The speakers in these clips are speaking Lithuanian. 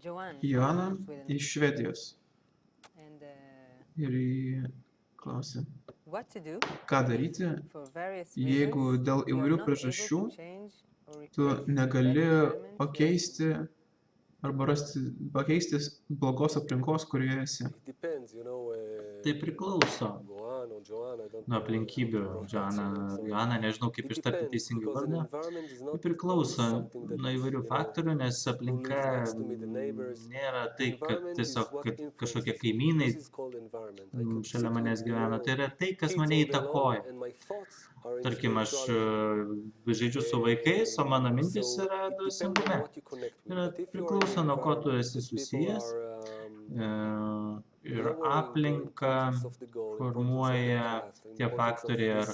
Joana iš Švedijos. Ir jį klausė, ką daryti, jeigu dėl įvairių priežasčių tu negali pakeisti arba pakeisti blogos aplinkos, kurioje esi. Tai priklauso nuo aplinkybių, Joana, nežinau kaip ištarti teisingai vardą. Tai priklauso nuo įvairių faktorių, nes aplinka nėra tai, kad tiesiog kažkokie kaimynai šalia manęs gyvena. Tai yra tai, kas mane įtakoja. Tarkim, aš žaidžiu su vaikais, o mano mintis yra dvasingume. Priklauso nuo ko tu esi susijęs. Ir aplinka formuoja tie faktoriai, ar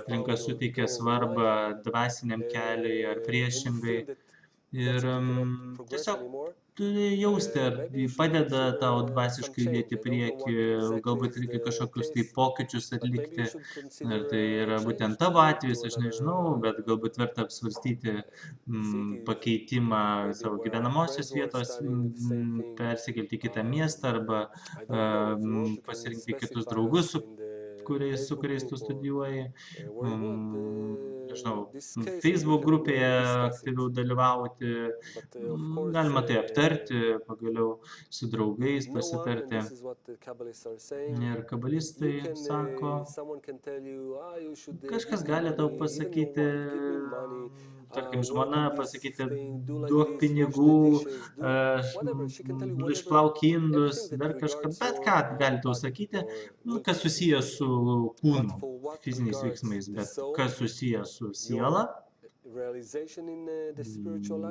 aplinka suteikia svarbą dvasiniam keliui, ar priešingai. Ir tiesiog turi jausti, ar padeda tau dvasiškai judėti į priekį, galbūt reikia kažkokius tai pokyčius atlikti. Ar tai yra būtent tavo atvejis, aš nežinau, bet galbūt verta apsvarstyti pakeitimą savo gyvenamosios vietos, persikelti į kitą miestą arba pasirinkti kitus draugus, su kuriais tu studijuoji. Nežinau, Facebook grupėje aktyviau dalyvauti, galima tai aptarti, pagaliau su draugais pasitarti. Ir kabalistai sako, kažkas gali tau pasakyti, tarkim, žmona pasakyti, duok pinigų, išplauk indus, dar kažką, bet ką gali tau sakyti, kas susijęs su kūnu, fiziniais veiksmais, bet kas susijęs su siela,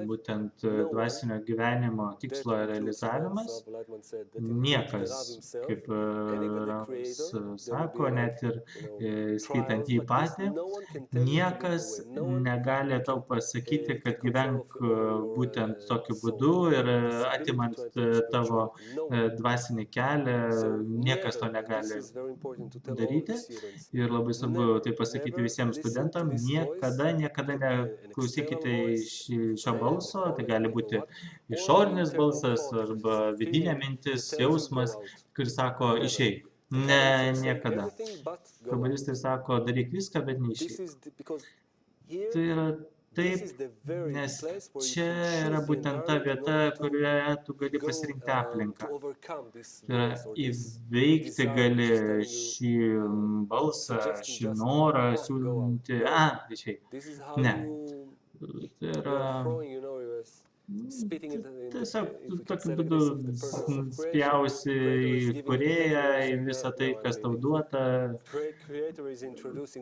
būtent dvasinio gyvenimo tikslo realizavimas, niekas, kaip Ramas sako, net ir skaitant jį patį, niekas negali tau pasakyti, kad gyvenk būtent tokiu būdu ir atimant tavo dvasinį kelią, niekas to negali daryti. Ir labai svarbu tai pasakyti visiems studentams, niekada klausykite šio balso, tai gali būti išorinis balsas arba vidinė mintis, jausmas, kuris sako išeik. Ne, niekada. Kabalistai sako, daryk viską, bet neišeik. Tai yra taip, nes čia yra būtent ta vieta, kurioje tu gali pasirinkti aplinką. Tai yra įveikti gali šį balsą, šį norą siūlyti, išeik. Ne. Tai yra tiesiog tokiu būdu spjausi į kūrėją, į visą tai, kas tau duota.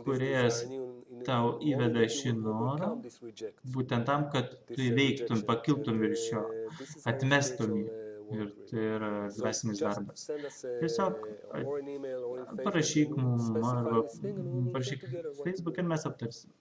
Kūrėjas tau įveda šį norą, būtent tam, kad tu įveiktum, pakiltum virš jo, atmestum jį. Ir tai yra dvasinis darbas. Tiesiog parašyk mums arba parašyk Facebook ir mes aptarsim.